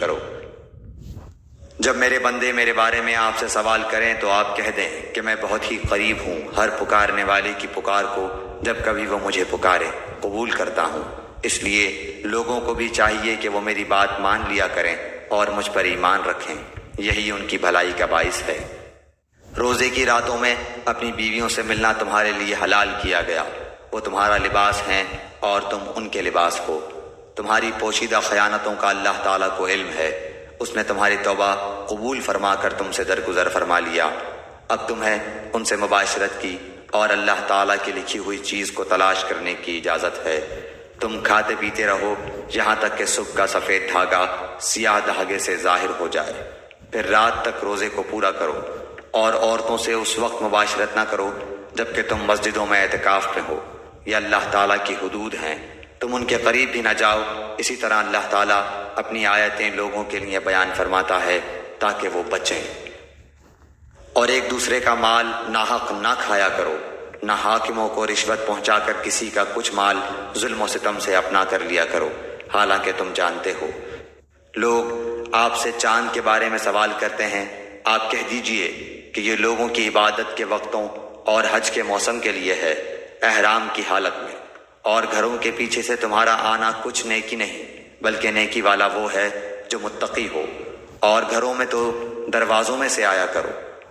کرو۔ جب میرے بندے میرے بارے میں آپ سے سوال کریں تو آپ کہہ دیں کہ میں بہت ہی قریب ہوں، ہر پکارنے والے کی پکار کو جب کبھی وہ مجھے پکارے قبول کرتا ہوں۔ اس لیے لوگوں کو بھی چاہیے کہ وہ میری بات مان لیا کریں اور مجھ پر ایمان رکھیں، یہی ان کی بھلائی کا باعث ہے۔ روزے کی راتوں میں اپنی بیویوں سے ملنا تمہارے لیے حلال کیا گیا، وہ تمہارا لباس ہیں اور تم ان کے لباس ہو۔ تمہاری پوشیدہ خیانتوں کا اللہ تعالیٰ کو علم ہے، اس نے تمہاری توبہ قبول فرما کر تم سے درگزر فرما لیا۔ اب تمہیں ان سے مباشرت کی اور اللہ تعالیٰ کی لکھی ہوئی چیز کو تلاش کرنے کی اجازت ہے۔ تم کھاتے پیتے رہو یہاں تک کہ صبح کا سفید دھاگا سیاہ دھاگے سے ظاہر ہو جائے، پھر رات تک روزے کو پورا کرو اور عورتوں سے اس وقت مباشرت نہ کرو جبکہ تم مسجدوں میں اعتکاف میں ہو، یہ اللہ تعالیٰ کی حدود ہیں، تم ان کے قریب بھی نہ جاؤ۔ اسی طرح اللہ تعالیٰ اپنی آیتیں لوگوں کے لیے بیان فرماتا ہے تاکہ وہ بچیں۔ اور ایک دوسرے کا مال ناحق نہ کھایا کرو، نہ حاکموں کو رشوت پہنچا کر کسی کا کچھ مال ظلم و ستم سے اپنا کر لیا کرو، حالانکہ تم جانتے ہو۔ لوگ آپ سے چاند کے بارے میں سوال کرتے ہیں، آپ کہہ دیجئے کہ یہ لوگوں کی عبادت کے وقتوں اور حج کے موسم کے لیے ہے، احرام کی حالت میں، اور گھروں کے پیچھے سے تمہارا آنا کچھ نیکی نہیں بلکہ نیکی والا وہ ہے جو متقی ہو۔ اور گھروں میں تو دروازوں میں سے آیا کرو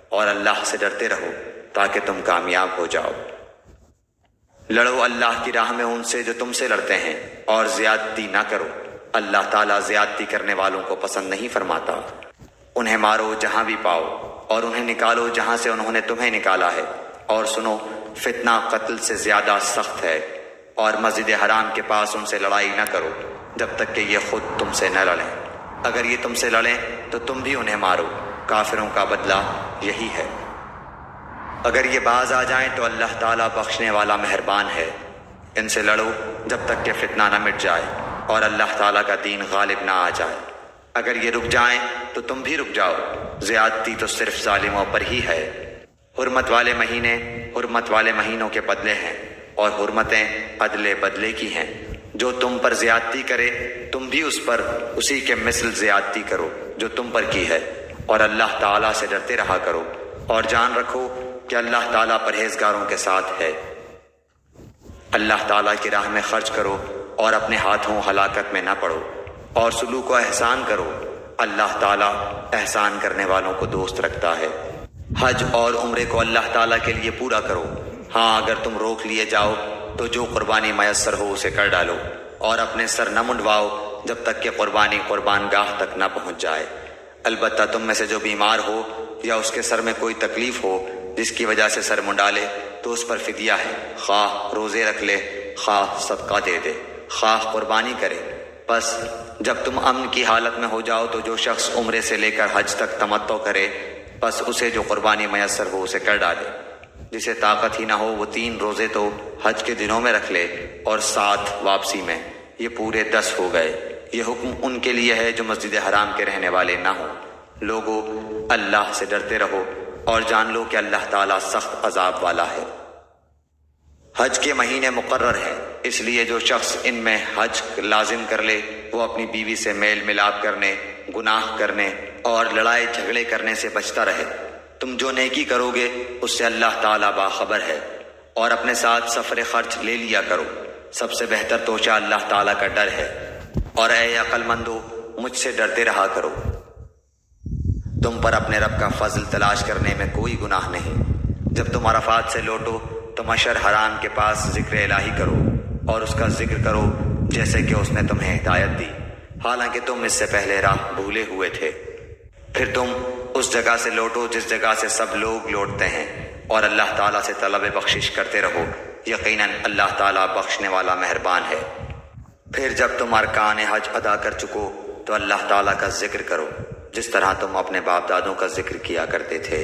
اور اللہ سے ڈرتے رہو تاکہ تم کامیاب ہو جاؤ۔ لڑو اللہ کی راہ میں ان سے جو تم سے لڑتے ہیں اور زیادتی نہ کرو، اللہ تعالیٰ زیادتی کرنے والوں کو پسند نہیں فرماتا۔ انہیں مارو جہاں بھی پاؤ اور انہیں نکالو جہاں سے انہوں نے تمہیں نکالا ہے، اور سنو فتنہ قتل سے زیادہ سخت ہے، اور مسجد حرام کے پاس ان سے لڑائی نہ کرو جب تک کہ یہ خود تم سے نہ لڑیں، اگر یہ تم سے لڑیں تو تم بھی انہیں مارو، کافروں کا بدلہ یہی ہے۔ اگر یہ باز آ جائیں تو اللہ تعالیٰ بخشنے والا مہربان ہے۔ ان سے لڑو جب تک کہ فتنہ نہ مٹ جائے اور اللہ تعالیٰ کا دین غالب نہ آ جائے۔ اگر یہ رک جائیں تو تم بھی رک جاؤ، زیادتی تو صرف ظالموں پر ہی ہے۔ حرمت والے مہینے حرمت والے مہینوں کے بدلے ہیں، اور حرمتیں عدل بدلے کی ہیں۔ جو تم پر زیادتی کرے تم بھی اس پر اسی کے مثل زیادتی کرو جو تم پر کی ہے، اور اللہ تعالیٰ سے ڈرتے رہا کرو، اور جان رکھو کہ اللہ تعالیٰ پرہیزگاروں کے ساتھ ہے۔ اللہ تعالیٰ کی راہ میں خرچ کرو اور اپنے ہاتھوں ہلاکت میں نہ پڑو، اور سلوک و احسان کرو، اللہ تعالیٰ احسان کرنے والوں کو دوست رکھتا ہے۔ حج اور عمرے کو اللہ تعالیٰ کے لیے پورا کرو، ہاں اگر تم روک لیے جاؤ تو جو قربانی میسر ہو اسے کر ڈالو، اور اپنے سر نہ منڈواؤ جب تک کہ قربانی قربان گاہ تک نہ پہنچ جائے۔ البتہ تم میں سے جو بیمار ہو یا اس کے سر میں کوئی تکلیف ہو جس کی وجہ سے سر منڈا لے تو اس پر فدیہ ہے، خواہ روزے رکھ لے، خواہ صدقہ دے دے، خواہ قربانی کرے۔ بس جب تم امن کی حالت میں ہو جاؤ تو جو شخص عمرے سے لے کر حج تک تمتع کرے بس اسے جو قربانی میسر ہو اسے کر ڈالے۔ جسے طاقت ہی نہ ہو وہ 3 روزے تو حج کے دنوں میں رکھ لے اور 7 واپسی میں، یہ پورے 10 ہو گئے۔ یہ حکم ان کے لیے ہے جو مسجد حرام کے رہنے والے نہ ہوں۔ لوگو اللہ سے ڈرتے رہو اور جان لو کہ اللہ تعالیٰ سخت عذاب والا ہے۔ حج کے مہینے مقرر ہیں، اس لیے جو شخص ان میں حج لازم کر لے وہ اپنی بیوی سے میل ملاپ کرنے، گناہ کرنے اور لڑائی جھگڑے کرنے سے بچتا رہے۔ تم جو نیکی کرو گے اس سے اللہ تعالیٰ باخبر ہے، اور اپنے ساتھ سفر خرچ لے لیا کرو، سب سے بہتر توشہ اللہ تعالیٰ کا ڈر ہے۔ اور اے عقل مندو مجھ سے ڈرتے رہا کرو۔ تم پر اپنے رب کا فضل تلاش کرنے میں کوئی گناہ نہیں۔ جب تم عرفات سے لوٹو تو مشعر حرام کے پاس ذکر الہی کرو اور اس کا ذکر کرو جیسے کہ اس نے تمہیں ہدایت دی، حالانکہ تم اس سے پہلے راہ بھولے ہوئے تھے۔ پھر تم اس جگہ سے لوٹو جس جگہ سے سب لوگ لوٹتے ہیں، اور اللہ تعالیٰ سے طلب بخشش کرتے رہو، یقیناً اللہ تعالیٰ بخشنے والا مہربان ہے۔ پھر جب تم ارکان حج ادا کر چکو تو اللہ تعالیٰ کا ذکر کرو جس طرح تم اپنے باپ دادوں کا ذکر کیا کرتے تھے،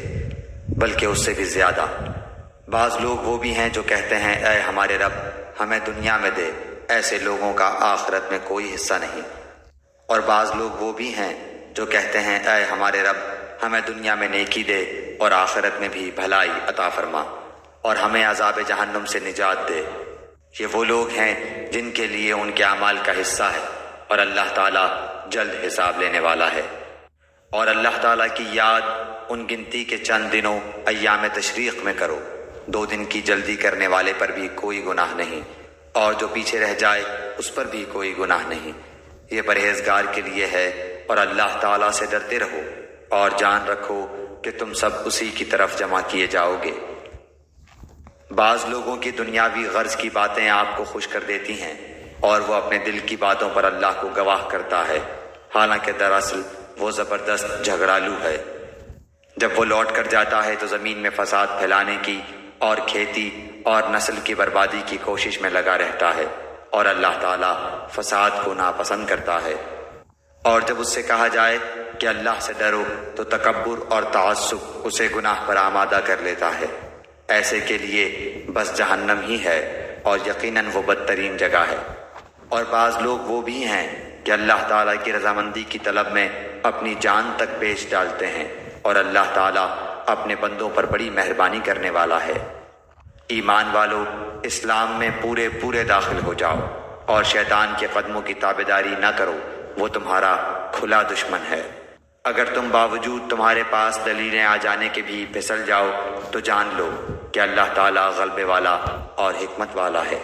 بلکہ اس سے بھی زیادہ۔ بعض لوگ وہ بھی ہیں جو کہتے ہیں اے ہمارے رب ہمیں دنیا میں دے، ایسے لوگوں کا آخرت میں کوئی حصہ نہیں۔ اور بعض لوگ وہ بھی ہیں جو کہتے ہیں اے ہمارے رب ہمیں دنیا میں نیکی دے اور آخرت میں بھی بھلائی عطا فرما، اور ہمیں عذاب جہنم سے نجات دے۔ یہ وہ لوگ ہیں جن کے لیے ان کے اعمال کا حصہ ہے، اور اللہ تعالیٰ جلد حساب لینے والا ہے۔ اور اللہ تعالیٰ کی یاد ان گنتی کے چند دنوں ایام تشریق میں کرو۔ 2 دن کی جلدی کرنے والے پر بھی کوئی گناہ نہیں، اور جو پیچھے رہ جائے اس پر بھی کوئی گناہ نہیں۔ یہ پرہیزگار کے لیے ہے، اور اللہ تعالیٰ سے ڈرتے رہو اور جان رکھو کہ تم سب اسی کی طرف جمع کیے جاؤ گے۔ بعض لوگوں کی دنیاوی غرض کی باتیں آپ کو خوش کر دیتی ہیں، اور وہ اپنے دل کی باتوں پر اللہ کو گواہ کرتا ہے، حالانکہ دراصل وہ زبردست جھگڑالو ہے۔ جب وہ لوٹ کر جاتا ہے تو زمین میں فساد پھیلانے کی اور کھیتی اور نسل کی بربادی کی کوشش میں لگا رہتا ہے، اور اللہ تعالیٰ فساد کو ناپسند کرتا ہے۔ اور جب اس سے کہا جائے کہ اللہ سے ڈرو تو تکبر اور تعصب اسے گناہ پر آمادہ کر لیتا ہے۔ ایسے کے لیے بس جہنم ہی ہے، اور یقیناً وہ بدترین جگہ ہے۔ اور بعض لوگ وہ بھی ہیں کہ اللہ تعالیٰ کی رضامندی کی طلب میں اپنی جان تک بیچ ڈالتے ہیں، اور اللہ تعالیٰ اپنے بندوں پر بڑی مہربانی کرنے والا ہے۔ ایمان والو، اسلام میں پورے داخل ہو جاؤ، اور شیطان کے قدموں کی تابعداری نہ کرو، وہ تمہارا کھلا دشمن ہے۔ اگر تم باوجود تمہارے پاس دلیلیں آ جانے کے بھی پھسل جاؤ تو جان لو کہ اللہ تعالیٰ غلبے والا اور حکمت والا ہے۔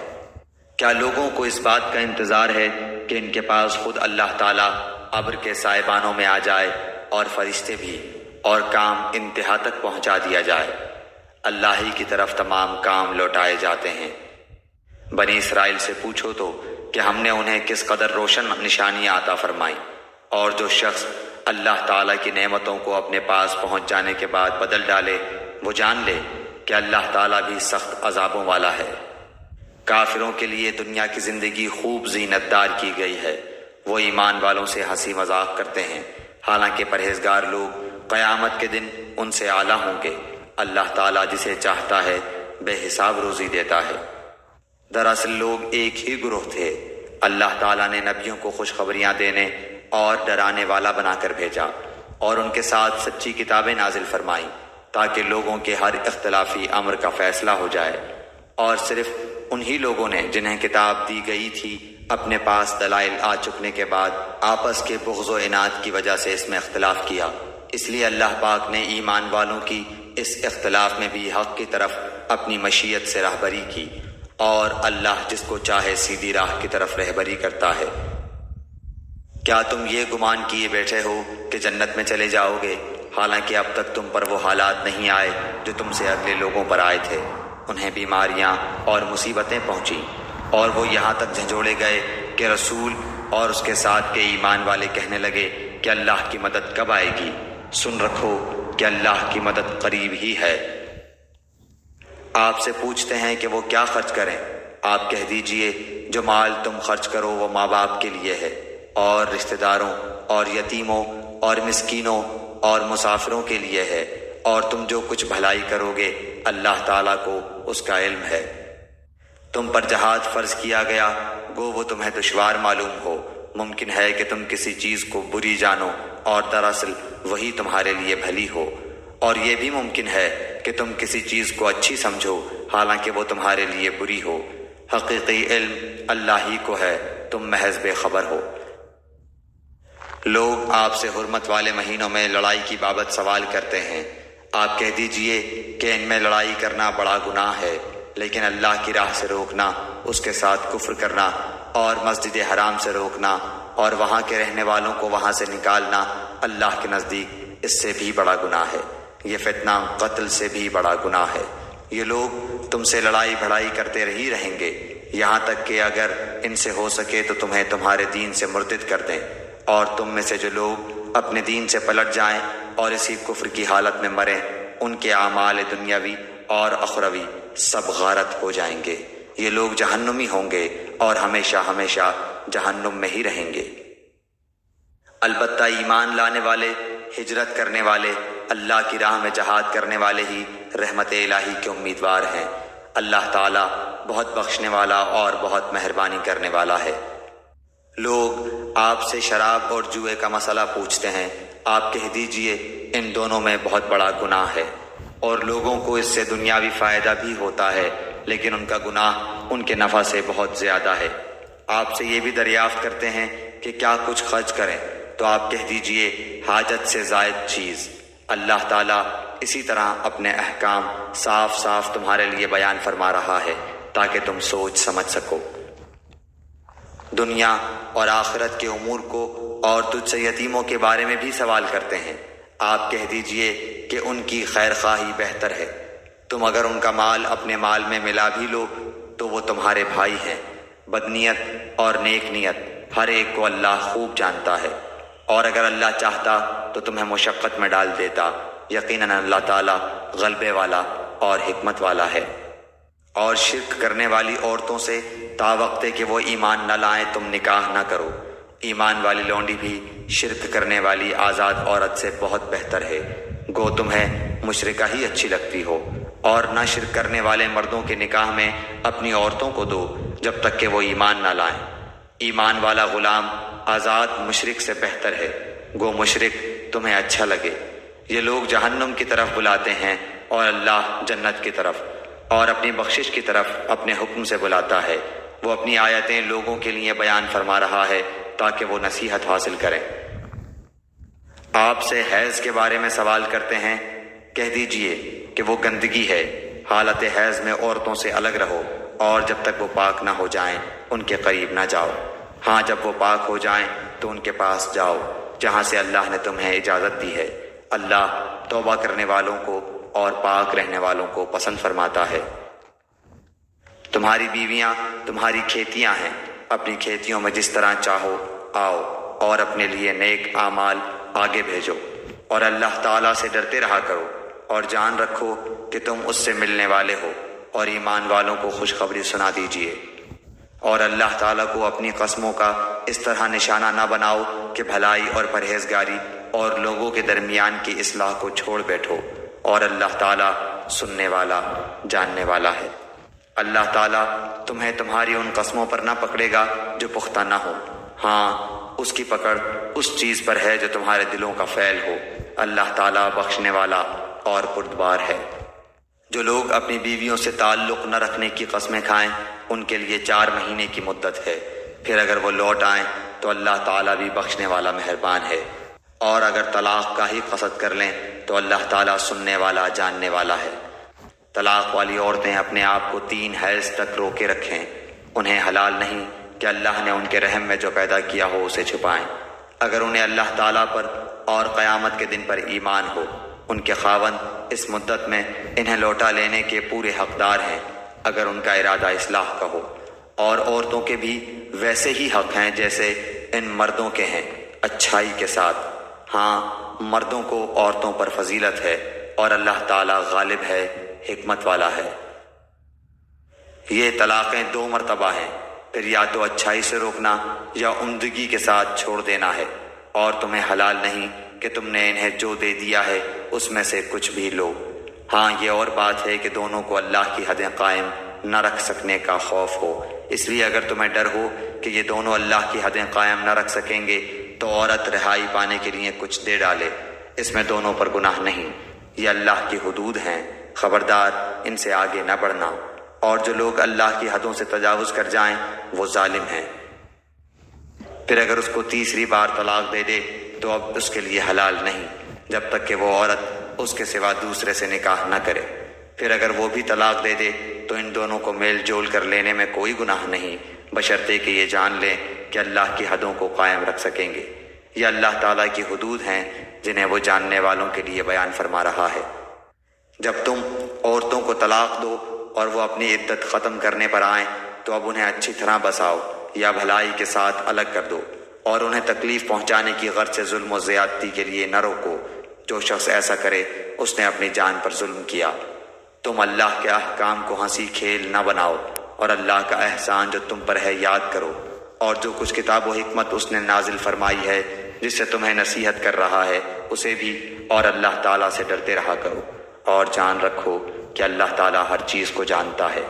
کیا لوگوں کو اس بات کا انتظار ہے کہ ان کے پاس خود اللہ تعالیٰ ابر کے سائبانوں میں آ جائے، اور فرشتے بھی، اور کام انتہا تک پہنچا دیا جائے؟ اللہ ہی کی طرف تمام کام لوٹائے جاتے ہیں۔ بنی اسرائیل سے پوچھو تو کہ ہم نے انہیں کس قدر روشن نشانیاں عطا فرمائیں، اور جو شخص اللہ تعالیٰ کی نعمتوں کو اپنے پاس پہنچ جانے کے بعد بدل ڈالے، وہ جان لے کہ اللہ تعالیٰ بھی سخت عذابوں والا ہے۔ کافروں کے لیے دنیا کی زندگی خوب زینت دار کی گئی ہے، وہ ایمان والوں سے ہنسی مذاق کرتے ہیں، حالانکہ پرہیزگار لوگ قیامت کے دن ان سے اعلیٰ ہوں گے۔ اللہ تعالیٰ جسے چاہتا ہے بے حساب روزی دیتا ہے۔ دراصل لوگ ایک ہی گروہ تھے۔ اللہ تعالیٰ نے نبیوں کو خوشخبریاں دینے اور ڈرانے والا بنا کر بھیجا، اور ان کے ساتھ سچی کتابیں نازل فرمائیں تاکہ لوگوں کے ہر اختلافی امر کا فیصلہ ہو جائے۔ اور صرف انہی لوگوں نے جنہیں کتاب دی گئی تھی اپنے پاس دلائل آ چکنے کے بعد آپس کے بغض و عناد کی وجہ سے اس میں اختلاف کیا۔ اس لیے اللہ پاک نے ایمان والوں کی اس اختلاف میں بھی حق کی طرف اپنی مشیت سے راہبری کی، اور اللہ جس کو چاہے سیدھی راہ کی طرف رہبری کرتا ہے۔ کیا تم یہ گمان کیے بیٹھے ہو کہ جنت میں چلے جاؤ گے، حالانکہ اب تک تم پر وہ حالات نہیں آئے جو تم سے اگلے لوگوں پر آئے تھے؟ انہیں بیماریاں اور مصیبتیں پہنچیں، اور وہ یہاں تک جھنجھوڑے گئے کہ رسول اور اس کے ساتھ کے ایمان والے کہنے لگے کہ اللہ کی مدد کب آئے گی؟ سن رکھو کہ اللہ کی مدد قریب ہی ہے۔ آپ سے پوچھتے ہیں کہ وہ کیا خرچ کریں؟ آپ کہہ دیجئے جو مال تم خرچ کرو وہ ماں باپ کے لیے ہے، اور رشتہ داروں اور یتیموں اور مسکینوں اور مسافروں کے لیے ہے، اور تم جو کچھ بھلائی کرو گے اللہ تعالیٰ کو اس کا علم ہے۔ تم پر جہاد فرض کیا گیا، گو وہ تمہیں دشوار معلوم ہو۔ ممکن ہے کہ تم کسی چیز کو بری جانو اور دراصل وہی تمہارے لیے بھلی ہو، اور یہ بھی ممکن ہے کہ تم کسی چیز کو اچھی سمجھو حالانکہ وہ تمہارے لیے بری ہو۔ حقیقی علم اللہ ہی کو ہے، تم محض بے خبر ہو۔ لوگ آپ سے حرمت والے مہینوں میں لڑائی کی بابت سوال کرتے ہیں۔ آپ کہہ دیجئے کہ ان میں لڑائی کرنا بڑا گناہ ہے، لیکن اللہ کی راہ سے روکنا، اس کے ساتھ کفر کرنا، اور مسجد حرام سے روکنا، اور وہاں کے رہنے والوں کو وہاں سے نکالنا اللہ کے نزدیک اس سے بھی بڑا گناہ ہے۔ یہ فتنہ قتل سے بھی بڑا گناہ ہے۔ یہ لوگ تم سے لڑائی بھڑائی کرتے ہی رہیں گے، یہاں تک کہ اگر ان سے ہو سکے تو تمہیں تمہارے دین سے مرتد کر دیں، اور تم میں سے جو لوگ اپنے دین سے پلٹ جائیں اور اسی کفر کی حالت میں مریں، ان کے اعمال دنیاوی اور اخروی سب غارت ہو جائیں گے۔ یہ لوگ جہنمی ہوں گے اور ہمیشہ ہمیشہ جہنم میں ہی رہیں گے۔ البتہ ایمان لانے والے، ہجرت کرنے والے، اللہ کی راہ میں جہاد کرنے والے ہی رحمت الہی کے امیدوار ہیں۔ اللہ تعالیٰ بہت بخشنے والا اور بہت مہربانی کرنے والا ہے۔ لوگ آپ سے شراب اور جوئے کا مسئلہ پوچھتے ہیں۔ آپ کہہ دیجئے ان دونوں میں بہت بڑا گناہ ہے، اور لوگوں کو اس سے دنیاوی فائدہ بھی ہوتا ہے، لیکن ان کا گناہ ان کے نفع سے بہت زیادہ ہے۔ آپ سے یہ بھی دریافت کرتے ہیں کہ کیا کچھ خرچ کریں۔ تو آپ کہہ دیجئے حاجت سے زائد چیز۔ اللہ تعالیٰ اسی طرح اپنے احکام صاف صاف تمہارے لیے بیان فرما رہا ہے تاکہ تم سوچ سمجھ سکو۔ دنیا اور آخرت کے امور کو اور تجھ سے یتیموں کے بارے میں بھی سوال کرتے ہیں۔ آپ کہہ دیجئے کہ ان کی خیر خواہی بہتر ہے۔ تم اگر ان کا مال اپنے مال میں ملا بھی لو تو وہ تمہارے بھائی ہیں۔ بدنیت اور نیک نیت ہر ایک کو اللہ خوب جانتا ہے، اور اگر اللہ چاہتا تو تمہیں مشقت میں ڈال دیتا۔ یقیناً اللہ تعالیٰ غلبے والا اور حکمت والا ہے۔ اور شرک کرنے والی عورتوں سے تا وقت کہ وہ ایمان نہ لائیں تم نکاح نہ کرو۔ ایمان والی لونڈی بھی شرک کرنے والی آزاد عورت سے بہت بہتر ہے، گو تمہیں مشرکہ ہی اچھی لگتی ہو۔ اور نہ شرک کرنے والے مردوں کے نکاح میں اپنی عورتوں کو دو جب تک کہ وہ ایمان نہ لائیں۔ ایمان والا غلام آزاد مشرک سے بہتر ہے، گو مشرک تمہیں اچھا لگے۔ یہ لوگ جہنم کی طرف بلاتے ہیں اور اللہ جنت کی طرف، اور اپنی بخشش کی طرف اپنے حکم سے بلاتا ہے۔ وہ اپنی آیتیں لوگوں کے لیے بیان فرما رہا ہے تاکہ وہ نصیحت حاصل کریں۔ آپ سے حیض کے بارے میں سوال کرتے ہیں، کہہ دیجئے کہ وہ گندگی ہے۔ حالت حیض میں عورتوں سے الگ رہو، اور جب تک وہ پاک نہ ہو جائیں ان کے قریب نہ جاؤ۔ ہاں جب وہ پاک ہو جائیں تو ان کے پاس جاؤ جہاں سے اللہ نے تمہیں اجازت دی ہے۔ اللہ توبہ کرنے والوں کو اور پاک رہنے والوں کو پسند فرماتا ہے۔ تمہاری بیویاں تمہاری کھیتیاں ہیں، اپنی کھیتیوں میں جس طرح چاہو آؤ، اور اپنے لیے نیک اعمال آگے بھیجو، اور اللہ تعالیٰ سے ڈرتے رہا کرو، اور جان رکھو کہ تم اس سے ملنے والے ہو، اور ایمان والوں کو خوشخبری سنا دیجیے۔ اور اللہ تعالیٰ کو اپنی قسموں کا اس طرح نشانہ نہ بناؤ کہ بھلائی اور پرہیزگاری اور لوگوں کے درمیان کی اصلاح کو چھوڑ بیٹھو، اور اللہ تعالیٰ سننے والا جاننے والا ہے۔ اللہ تعالیٰ تمہیں تمہاری ان قسموں پر نہ پکڑے گا جو پختہ نہ ہو، ہاں اس کی پکڑ اس چیز پر ہے جو تمہارے دلوں کا فعل ہو۔ اللہ تعالیٰ بخشنے والا اور بردبار ہے۔ جو لوگ اپنی بیویوں سے تعلق نہ رکھنے کی قسمیں کھائیں ان کے لیے 4 مہینے کی مدت ہے، پھر اگر وہ لوٹ آئیں تو اللہ تعالیٰ بھی بخشنے والا مہربان ہے۔ اور اگر طلاق کا ہی قصد کر لیں تو اللہ تعالیٰ سننے والا جاننے والا ہے۔ طلاق والی عورتیں اپنے آپ کو 3 حیض تک روکے رکھیں، انہیں حلال نہیں کہ اللہ نے ان کے رحم میں جو پیدا کیا ہو اسے چھپائیں۔ اگر انہیں اللہ تعالیٰ پر اور قیامت کے دن پر ایمان ہو، ان کے خاوند اس مدت میں انہیں لوٹا لینے کے پورے حقدار ہیں اگر ان کا ارادہ اصلاح کا ہو۔ اور عورتوں کے بھی ویسے ہی حق ہیں جیسے ان مردوں کے ہیں، اچھائی کے ساتھ۔ ہاں مردوں کو عورتوں پر فضیلت ہے، اور اللہ تعالیٰ غالب ہے، حکمت والا ہے۔ یہ طلاقیں 2 مرتبہ ہیں، پھر یا تو اچھائی سے روکنا یا عمدگی کے ساتھ چھوڑ دینا ہے، اور تمہیں حلال نہیں کہ تم نے انہیں جو دے دیا ہے اس میں سے کچھ بھی لو۔ ہاں یہ اور بات ہے کہ دونوں کو اللہ کی حدیں قائم نہ رکھ سکنے کا خوف ہو، اس لیے اگر تمہیں ڈر ہو کہ یہ دونوں اللہ کی حدیں قائم نہ رکھ سکیں گے تو عورت رہائی پانے کے لیے کچھ دے ڈالے، اس میں دونوں پر گناہ نہیں۔ یہ اللہ کی حدود ہیں، خبردار ان سے آگے نہ بڑھنا، اور جو لوگ اللہ کی حدوں سے تجاوز کر جائیں وہ ظالم ہیں۔ پھر اگر اس کو 3 بار طلاق دے دے تو اب اس کے لیے حلال نہیں جب تک کہ وہ عورت اس کے سوا دوسرے سے نکاح نہ کرے۔ پھر اگر وہ بھی طلاق دے دے تو ان دونوں کو میل جول کر لینے میں کوئی گناہ نہیں، بشرطے کہ یہ جان لیں کہ اللہ کی حدوں کو قائم رکھ سکیں گے۔ یہ اللہ تعالیٰ کی حدود ہیں جنہیں وہ جاننے والوں کے لیے بیان فرما رہا ہے۔ جب تم عورتوں کو طلاق دو اور وہ اپنی عدت ختم کرنے پر آئیں تو اب انہیں اچھی طرح بساؤ یا بھلائی کے ساتھ الگ کر دو، اور انہیں تکلیف پہنچانے کی غرض سے ظلم و زیادتی کے لیے نہ روکو۔ جو شخص ایسا کرے اس نے اپنی جان پر ظلم کیا۔ تم اللہ کے احکام کو ہنسی کھیل نہ بناؤ، اور اللہ کا احسان جو تم پر ہے یاد کرو، اور جو کچھ کتاب و حکمت اس نے نازل فرمائی ہے جس سے تمہیں نصیحت کر رہا ہے اسے بھی، اور اللہ تعالیٰ سے ڈرتے رہا کرو، اور جان رکھو کہ اللہ تعالیٰ ہر چیز کو جانتا ہے۔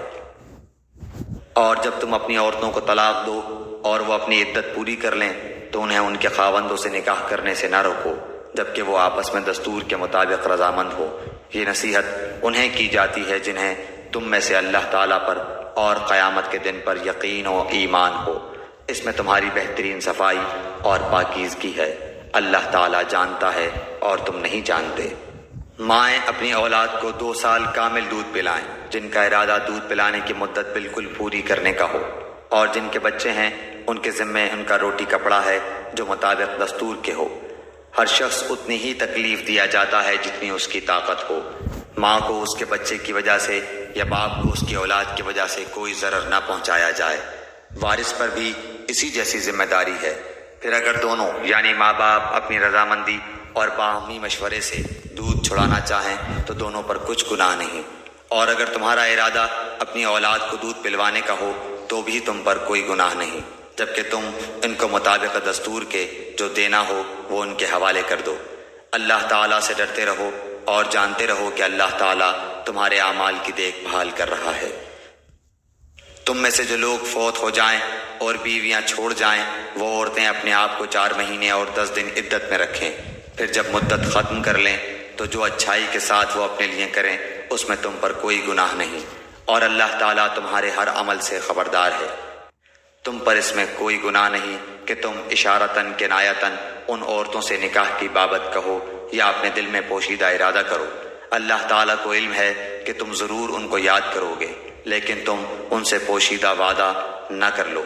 اور جب تم اپنی عورتوں کو طلاق دو اور وہ اپنی عدت پوری کر لیں تو انہیں ان کے خاوندوں سے نکاح کرنے سے نہ روکو جبکہ وہ آپس میں دستور کے مطابق رضامند ہو۔ یہ نصیحت انہیں کی جاتی ہے جنہیں تم میں سے اللہ تعالیٰ پر اور قیامت کے دن پر یقین و ایمان ہو، اس میں تمہاری بہترین صفائی اور پاکیزگی ہے۔ اللہ تعالیٰ جانتا ہے اور تم نہیں جانتے۔ مائیں اپنی اولاد کو 2 سال کامل دودھ پلائیں، جن کا ارادہ دودھ پلانے کی مدت بالکل پوری کرنے کا ہو، اور جن کے بچے ہیں ان کے ذمے ان کا روٹی کپڑا ہے جو مطابق دستور کے ہو۔ ہر شخص اتنی ہی تکلیف دیا جاتا ہے جتنی اس کی طاقت ہو۔ ماں کو اس کے بچے کی وجہ سے یا باپ کو اس کی اولاد کی وجہ سے کوئی ضرر نہ پہنچایا جائے۔ وارث پر بھی اسی جیسی ذمہ داری ہے۔ پھر اگر دونوں یعنی ماں باپ اپنی رضامندی اور باہمی مشورے سے دودھ چھڑانا چاہیں تو دونوں پر کچھ گناہ نہیں، اور اگر تمہارا ارادہ اپنی اولاد کو دودھ پلوانے کا ہو تو بھی تم پر کوئی گناہ نہیں، جبکہ تم ان کو مطابق دستور کے جو دینا ہو وہ ان کے حوالے کر دو۔ اللہ تعالیٰ سے ڈرتے رہو اور جانتے رہو کہ اللہ تعالیٰ تمہارے اعمال کی دیکھ بھال کر رہا ہے۔ تم میں سے جو لوگ فوت ہو جائیں اور بیویاں چھوڑ جائیں، وہ عورتیں اپنے آپ کو 4 مہینے اور 10 دن عدت میں رکھیں۔ پھر جب مدت ختم کر لیں تو جو اچھائی کے ساتھ وہ اپنے لیے کریں اس میں تم پر کوئی گناہ نہیں، اور اللہ تعالیٰ تمہارے ہر عمل سے خبردار ہے۔ تم پر اس میں کوئی گناہ نہیں کہ تم اشارتاً کنایتاً ان عورتوں سے نکاح کی بابت کہو یا اپنے دل میں پوشیدہ ارادہ کرو۔ اللہ تعالیٰ کو علم ہے کہ تم ضرور ان کو یاد کرو گے، لیکن تم ان سے پوشیدہ وعدہ نہ کر لو۔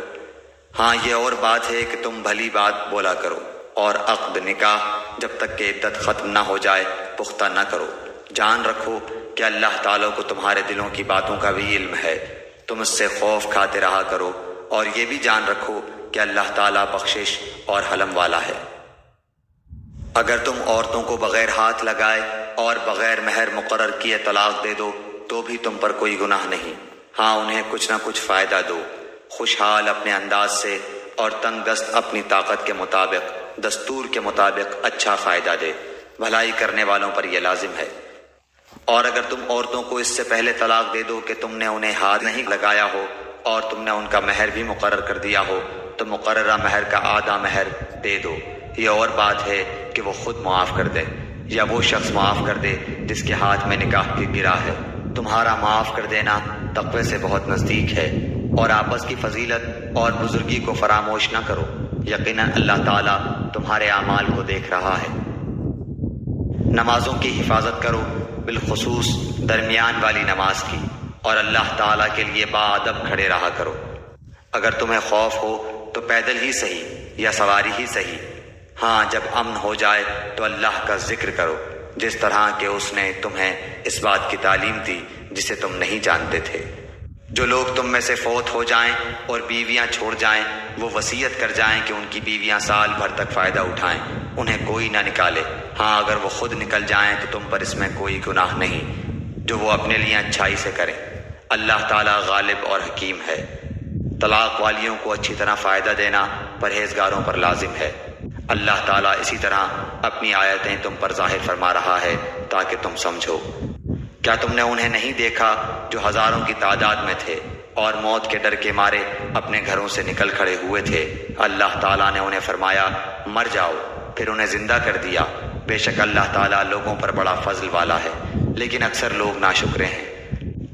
ہاں یہ اور بات ہے کہ تم بھلی بات بولا کرو، اور عقد نکاح جب تک کہ عدت ختم نہ ہو جائے پختہ نہ کرو۔ جان رکھو کہ اللہ تعالیٰ کو تمہارے دلوں کی باتوں کا بھی علم ہے۔ تم اس سے خوف کھاتے رہا کرو، اور یہ بھی جان رکھو کہ اللہ تعالیٰ بخشش اور حلم والا ہے۔ اگر تم عورتوں کو بغیر ہاتھ لگائے اور بغیر مہر مقرر کیے طلاق دے دو تو بھی تم پر کوئی گناہ نہیں۔ ہاں انہیں کچھ نہ کچھ فائدہ دو، خوشحال اپنے انداز سے اور تنگ دست اپنی طاقت کے مطابق دستور کے مطابق اچھا فائدہ دے۔ بھلائی کرنے والوں پر یہ لازم ہے۔ اور اگر تم عورتوں کو اس سے پہلے طلاق دے دو کہ تم نے انہیں ہاتھ نہیں لگایا ہو اور تم نے ان کا مہر بھی مقرر کر دیا ہو تو مقررہ مہر کا آدھا مہر دے دو۔ یہ اور بات ہے کہ وہ خود معاف کر دے یا وہ شخص معاف کر دے جس کے ہاتھ میں نکاح کی گرا ہے۔ تمہارا معاف کر دینا تقوی سے بہت نزدیک ہے، اور آپس کی فضیلت اور بزرگی کو فراموش نہ کرو۔ یقیناً اللہ تعالیٰ تمہارے اعمال کو دیکھ رہا ہے۔ نمازوں کی حفاظت کرو، بالخصوص درمیان والی نماز کی، اور اللہ تعالیٰ کے لیے باادب کھڑے رہا کرو۔ اگر تمہیں خوف ہو تو پیدل ہی صحیح یا سواری ہی صحیح۔ ہاں جب امن ہو جائے تو اللہ کا ذکر کرو، جس طرح کہ اس نے تمہیں اس بات کی تعلیم دی جسے تم نہیں جانتے تھے۔ جو لوگ تم میں سے فوت ہو جائیں اور بیویاں چھوڑ جائیں وہ وصیت کر جائیں کہ ان کی بیویاں سال بھر تک فائدہ اٹھائیں، انہیں کوئی نہ نکالے۔ ہاں اگر وہ خود نکل جائیں تو تم پر اس میں کوئی گناہ نہیں، جو وہ اپنے لیے اچھائی سے کریں۔ اللہ تعالیٰ غالب اور حکیم ہے۔ طلاق والیوں کو اچھی طرح فائدہ دینا پرہیزگاروں پر لازم ہے۔ اللہ تعالیٰ اسی طرح اپنی آیتیں تم پر ظاہر فرما رہا ہے تاکہ تم سمجھو۔ کیا تم نے انہیں نہیں دیکھا جو ہزاروں کی تعداد میں تھے اور موت کے ڈر کے مارے اپنے گھروں سے نکل کھڑے ہوئے تھے؟ اللہ تعالیٰ نے انہیں فرمایا مر جاؤ، پھر انہیں زندہ کر دیا۔ بے شک اللہ تعالیٰ لوگوں پر بڑا فضل والا ہے، لیکن اکثر لوگ ناشکرے ہیں۔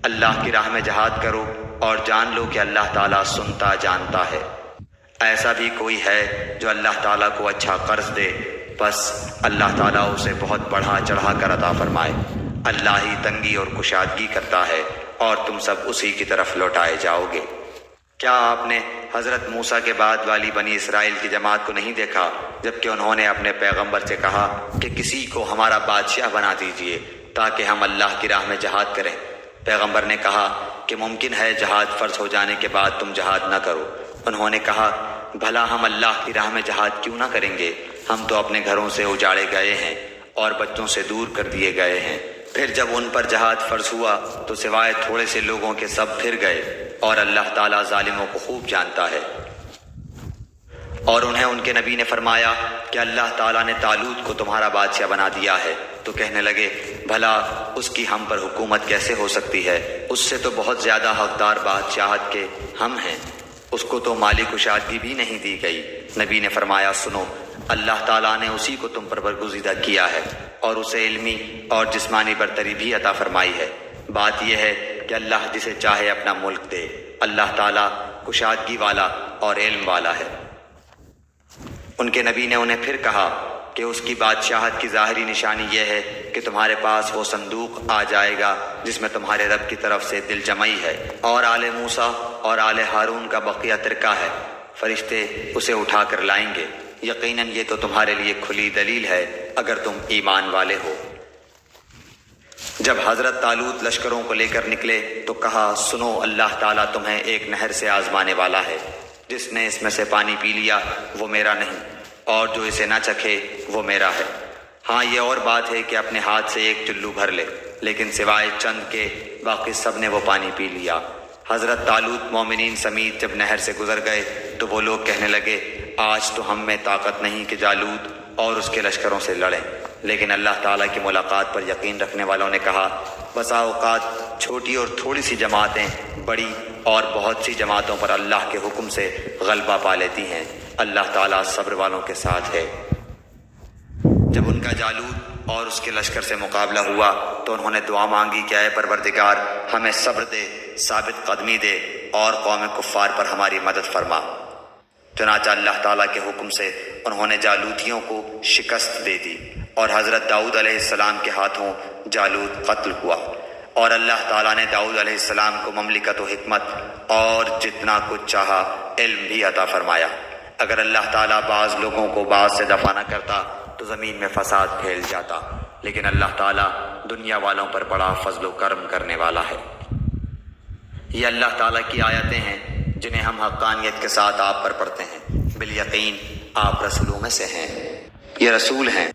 اللہ کی راہ میں جہاد کرو اور جان لو کہ اللہ تعالیٰ سنتا جانتا ہے۔ ایسا بھی کوئی ہے جو اللہ تعالیٰ کو اچھا قرض دے، بس اللہ تعالیٰ اسے بہت بڑھا چڑھا کر عطا فرمائے۔ اللہ ہی تنگی اور کشادگی کرتا ہے، اور تم سب اسی کی طرف لوٹائے جاؤ گے۔ کیا آپ نے حضرت موسیٰ کے بعد والی بنی اسرائیل کی جماعت کو نہیں دیکھا جبکہ انہوں نے اپنے پیغمبر سے کہا کہ کسی کو ہمارا بادشاہ بنا دیجئے تاکہ ہم اللہ کی راہ میں جہاد کریں؟ پیغمبر نے کہا کہ ممکن ہے جہاد فرض ہو جانے کے بعد تم جہاد نہ کرو۔ انہوں نے کہا بھلا ہم اللہ کی راہ میں جہاد کیوں نہ کریں گے؟ ہم تو اپنے گھروں سے اجاڑے گئے ہیں اور بچوں سے دور کر دیے گئے ہیں۔ پھر جب ان پر جہاد فرض ہوا تو سوائے تھوڑے سے لوگوں کے سب پھر گئے، اور اللہ تعالیٰ ظالموں کو خوب جانتا ہے۔ اور انہیں ان کے نبی نے فرمایا کہ اللہ تعالیٰ نے طالوت کو تمہارا بادشاہ بنا دیا ہے، تو کہنے لگے بھلا اس کی ہم پر حکومت کیسے ہو سکتی ہے؟ اس سے تو بہت زیادہ حقدار بادشاہت کے ہم ہیں، اس کو تو مالی کشادگی بھی نہیں دی گئی۔ نبی نے فرمایا سنو، اللہ تعالیٰ نے اسی کو تم پر برگزیدہ کیا ہے اور اسے علمی اور جسمانی برتری بھی عطا فرمائی ہے۔ بات یہ ہے کہ اللہ جسے چاہے اپنا ملک دے۔ اللہ تعالیٰ کشادگی والا اور علم والا ہے۔ ان کے نبی نے انہیں پھر کہا کہ اس کی بادشاہت کی ظاہری نشانی یہ ہے کہ تمہارے پاس وہ صندوق آ جائے گا جس میں تمہارے رب کی طرف سے دل جمعی ہے، اور آل موسیٰ اور آل ہارون کا بقیہ ترکہ ہے، فرشتے اسے اٹھا کر لائیں گے۔ یقیناً یہ تو تمہارے لیے کھلی دلیل ہے اگر تم ایمان والے ہو۔ جب حضرت طالوت لشکروں کو لے کر نکلے تو کہا، سنو، اللہ تعالیٰ تمہیں ایک نہر سے آزمانے والا ہے، جس نے اس میں سے پانی پی لیا وہ میرا نہیں، اور جو اسے نہ چکھے وہ میرا ہے۔ ہاں یہ اور بات ہے کہ اپنے ہاتھ سے ایک چلو بھر لے، لیکن سوائے چند کے باقی سب نے وہ پانی پی لیا۔ حضرت طالوت مومنین سمیت جب نہر سے گزر گئے تو وہ لوگ کہنے لگے، آج تو ہم میں طاقت نہیں کہ جالوت اور اس کے لشکروں سے لڑیں۔ لیکن اللہ تعالیٰ کی ملاقات پر یقین رکھنے والوں نے کہا، بسا اوقات چھوٹی اور تھوڑی سی جماعتیں بڑی اور بہت سی جماعتوں پر اللہ کے حکم سے غلبہ پا لیتی ہیں، اللہ تعالیٰ صبر والوں کے ساتھ ہے۔ جب ان کا جالوت اور اس کے لشکر سے مقابلہ ہوا تو انہوں نے دعا مانگی کہ اے پروردگار ہمیں صبر دے، ثابت قدمی دے اور قوم کفار پر ہماری مدد فرما۔ چنانچہ اللہ تعالیٰ کے حکم سے انہوں نے جالوتیوں کو شکست دے دی اور حضرت داؤد علیہ السلام کے ہاتھوں جالوت قتل ہوا، اور اللہ تعالیٰ نے داؤد علیہ السلام کو مملکت و حکمت اور جتنا کچھ چاہا علم بھی عطا فرمایا۔ اگر اللہ تعالیٰ بعض لوگوں کو بعض سے دفع نہ کرتا تو زمین میں فساد پھیل جاتا، لیکن اللہ تعالیٰ دنیا والوں پر بڑا فضل و کرم کرنے والا ہے۔ یہ اللہ تعالیٰ کی آیتیں ہیں جنہیں ہم حقانیت کے ساتھ آپ پر پڑھتے ہیں، بالیقین آپ رسولوں میں سے ہیں۔ یہ رسول ہیں